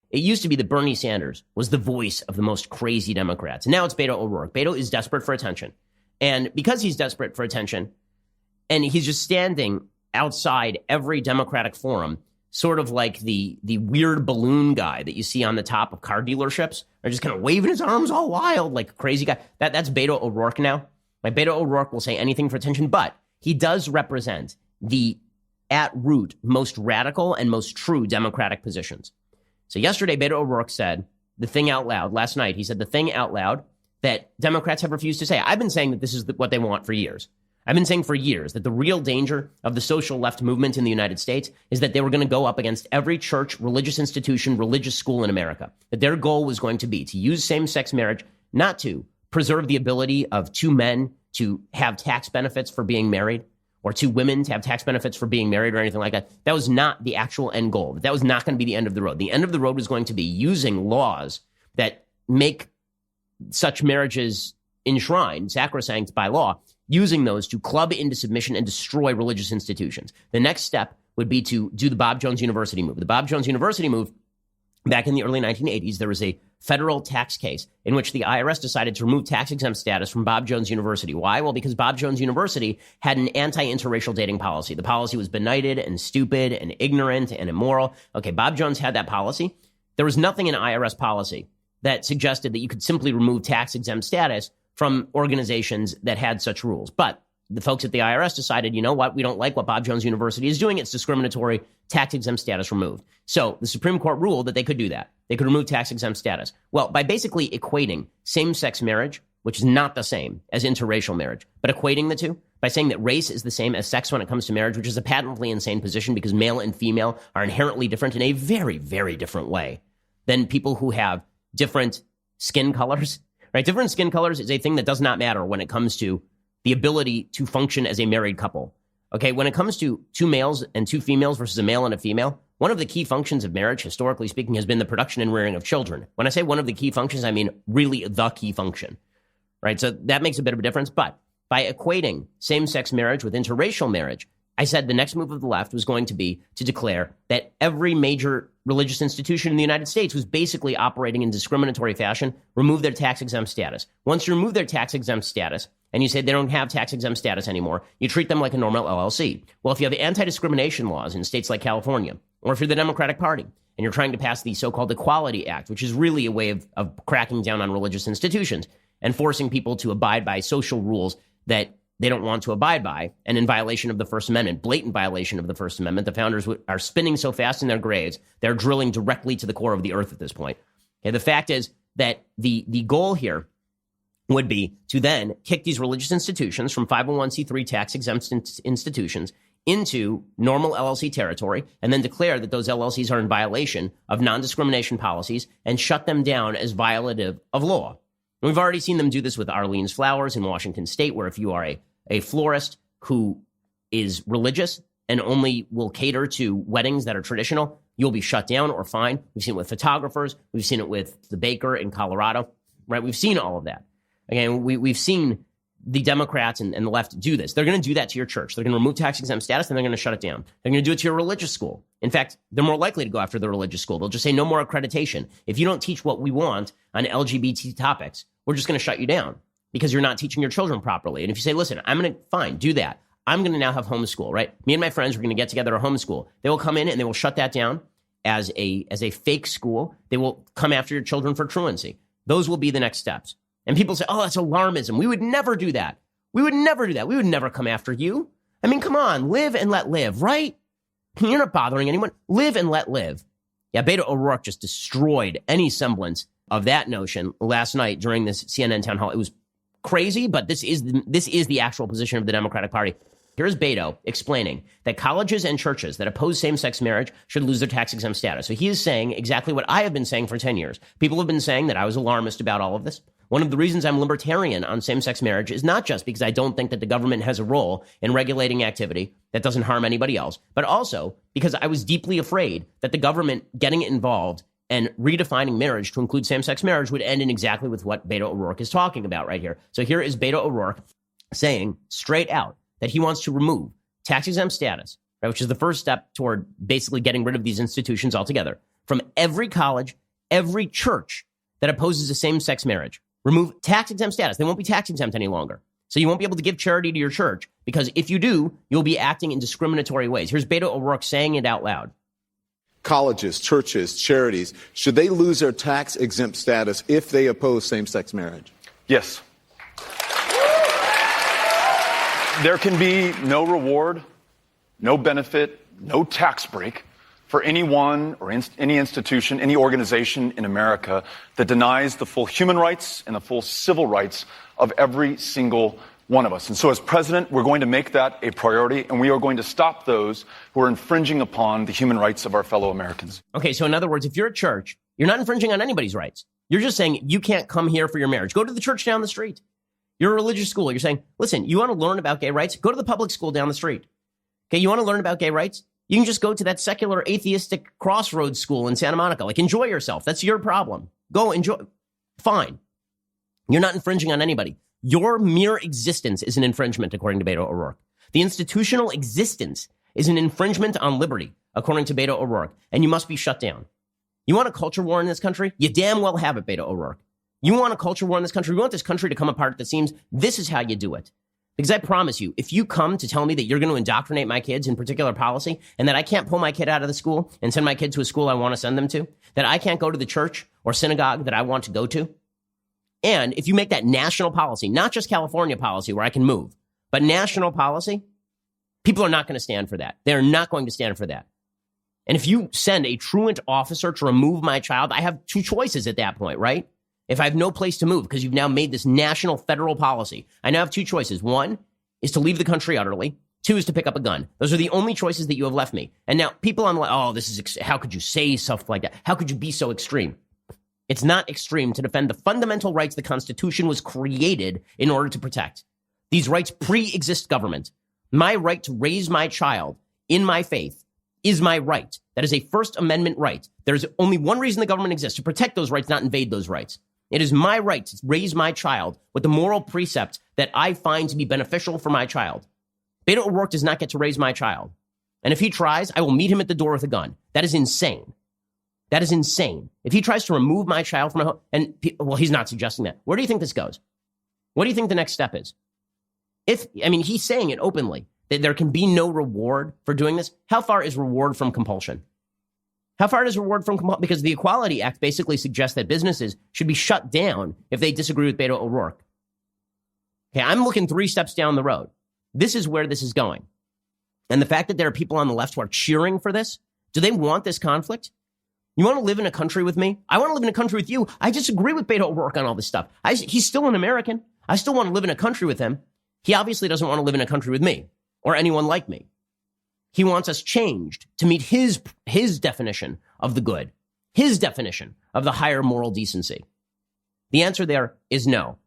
It used to be that Bernie Sanders was the voice of the most crazy Democrats. And now it's Beto O'Rourke. Beto is desperate for attention. And because he's desperate for attention, and he's just standing outside every Democratic forum, sort of like the weird balloon guy that you see on the top of car dealerships, or just kind of waving his arms all wild like a crazy guy. That's Beto O'Rourke now. Like, Beto O'Rourke will say anything for attention, but he does represent the, at root, most radical and most true Democratic positions. So yesterday, Beto O'Rourke said the thing out loud. Last night, he said the thing out loud that Democrats have refused to say. I've been saying that this is what they want for years. I've been saying for years that the real danger of the social left movement in the United States is that they were going to go up against every church, religious institution, religious school in America. That their goal was going to be to use same-sex marriage not to preserve the ability of two men to have tax benefits for being married, or two women to have tax benefits for being married, or anything like that. That was not the actual end goal. That was not going to be the end of the road. The end of the road was going to be using laws that make such marriages enshrined, sacrosanct by law, using those to club into submission and destroy religious institutions. The next step would be to do the Bob Jones University move. The Bob Jones University move, back in the early 1980s, there was a federal tax case in which the IRS decided to remove tax-exempt status from Bob Jones University. Why? Well, because Bob Jones University had an anti-interracial dating policy. The policy was benighted and stupid and ignorant and immoral. Okay, Bob Jones had that policy. There was nothing in IRS policy that suggested that you could simply remove tax-exempt status from organizations that had such rules. But the folks at the IRS decided, you know what, we don't like what Bob Jones University is doing. It's discriminatory, tax-exempt status removed. So the Supreme Court ruled that they could do that. They could remove tax-exempt status. Well, by basically equating same-sex marriage, which is not the same as interracial marriage, but equating the two, by saying that race is the same as sex when it comes to marriage, which is a patently insane position because male and female are inherently different in a very, very different way than people who have different skin colors, right? Different skin colors is a thing that does not matter when it comes to the ability to function as a married couple. Okay, when it comes to two males and two females versus a male and a female, one of the key functions of marriage, historically speaking, has been the production and rearing of children. When I say one of the key functions, I mean really the key function, right? So that makes a bit of a difference. But by equating same-sex marriage with interracial marriage, I said the next move of the left was going to be to declare that every major religious institution in the United States was basically operating in discriminatory fashion, remove their tax-exempt status. Once you remove their tax-exempt status, and you say they don't have tax-exempt status anymore, you treat them like a normal LLC. Well, if you have anti-discrimination laws in states like California, or if you're the Democratic Party, and you're trying to pass the so-called Equality Act, which is really a way of cracking down on religious institutions and forcing people to abide by social rules that they don't want to abide by, and in violation of the First Amendment, blatant violation of the First Amendment. The founders are spinning so fast in their graves, they're drilling directly to the core of the earth at this point. Okay, the fact is that the goal here would be to then kick these religious institutions from 501c3 tax-exempt institutions into normal LLC territory, and then declare that those LLCs are in violation of non-discrimination policies and shut them down as violative of law. And we've already seen them do this with Arlene's Flowers in Washington State, where if you are a florist who is religious and only will cater to weddings that are traditional, you'll be shut down or fined. We've seen it with photographers. We've seen it with the baker in Colorado, right? We've seen all of that. Again, we've seen the Democrats and the left do this. They're going to do that to your church. They're going to remove tax-exempt status, and they're going to shut it down. They're going to do it to your religious school. In fact, they're more likely to go after the religious school. They'll just say no more accreditation. If you don't teach what we want on LGBT topics, we're just going to shut you down because you're not teaching your children properly. And if you say, listen, I'm going to, fine, do that. I'm going to now have homeschool, right? Me and my friends are going to get together at homeschool. They will come in and they will shut that down as a fake school. They will come after your children for truancy. Those will be the next steps. And people say, oh, that's alarmism. We would never do that. We would never do that. We would never come after you. I mean, come on, live and let live, right? You're not bothering anyone. Live and let live. Yeah, Beto O'Rourke just destroyed any semblance of that notion last night during this CNN town hall. It was crazy, but this is the actual position of the Democratic Party. Here's Beto explaining that colleges and churches that oppose same-sex marriage should lose their tax-exempt status. So he is saying exactly what I have been saying for 10 years. People have been saying that I was alarmist about all of this. One of the reasons I'm libertarian on same-sex marriage is not just because I don't think that the government has a role in regulating activity that doesn't harm anybody else, but also because I was deeply afraid that the government getting involved and redefining marriage to include same-sex marriage would end in exactly with what Beto O'Rourke is talking about right here. So here is Beto O'Rourke saying straight out that he wants to remove tax-exempt status, right, which is the first step toward basically getting rid of these institutions altogether, from every college, every church that opposes a same-sex marriage. Remove tax-exempt status. They won't be tax-exempt any longer. So you won't be able to give charity to your church because if you do, you'll be acting in discriminatory ways. Here's Beto ORourke saying it out loud. Colleges, churches, charities, should they lose their tax-exempt status if they oppose same-sex marriage? Yes. There can be no reward, no benefit, no tax break for anyone or any institution, any organization in America that denies the full human rights and the full civil rights of every single one of us. And so as president, we're going to make that a priority, and we are going to stop those who are infringing upon the human rights of our fellow Americans. Okay, so in other words, if you're a church, you're not infringing on anybody's rights. You're just saying you can't come here for your marriage. Go to the church down the street. You're a religious school. You're saying, listen, you want to learn about gay rights? Go to the public school down the street. Okay, you want to learn about gay rights? You can just go to that secular atheistic crossroads school in Santa Monica. Like, enjoy yourself. That's your problem. Go enjoy. Fine. You're not infringing on anybody. Your mere existence is an infringement, according to Beto ORourke. The institutional existence is an infringement on liberty, according to Beto ORourke, and you must be shut down. You want a culture war in this country? You damn well have it, Beto ORourke. You want a culture war in this country? You want this country to come apart at the seams? This is how you do it. Because I promise you, if you come to tell me that you're going to indoctrinate my kids in particular policy and that I can't pull my kid out of the school and send my kid to a school I want to send them to, that I can't go to the church or synagogue that I want to go to, and if you make that national policy, not just California policy where I can move, but national policy, people are not going to stand for that. They're not going to stand for that. And if you send a truant officer to remove my child, I have two choices at that point, right? If I have no place to move because you've now made this national federal policy, I now have two choices. One is to leave the country utterly. Two is to pick up a gun. Those are the only choices that you have left me. And now people on like, oh, this is, how could you say stuff like that? How could you be so extreme? It's not extreme to defend the fundamental rights the Constitution was created in order to protect. These rights pre-exist government. My right to raise my child in my faith is my right. That is a First Amendment right. There's only one reason the government exists, to protect those rights, not invade those rights. It is my right to raise my child with the moral precepts that I find to be beneficial for my child. Beto ORourke does not get to raise my child. And if he tries, I will meet him at the door with a gun. That is insane. That is insane. If he tries to remove my child from my home, and, well, he's not suggesting that. Where do you think this goes? What do you think the next step is? He's saying it openly, that there can be no reward for doing this. How far is reward from compulsion? How far does reward from compulsion? Because the Equality Act basically suggests that businesses should be shut down if they disagree with Beto ORourke. Okay, I'm looking 3 steps down the road. This is where this is going. And the fact that there are people on the left who are cheering for this, do they want this conflict? You want to live in a country with me? I want to live in a country with you. I disagree with Beto ORourke on all this stuff. He's still an American. I still want to live in a country with him. He obviously doesn't want to live in a country with me or anyone like me. He wants us changed to meet his definition of the good, his definition of the higher moral decency. The answer there is no.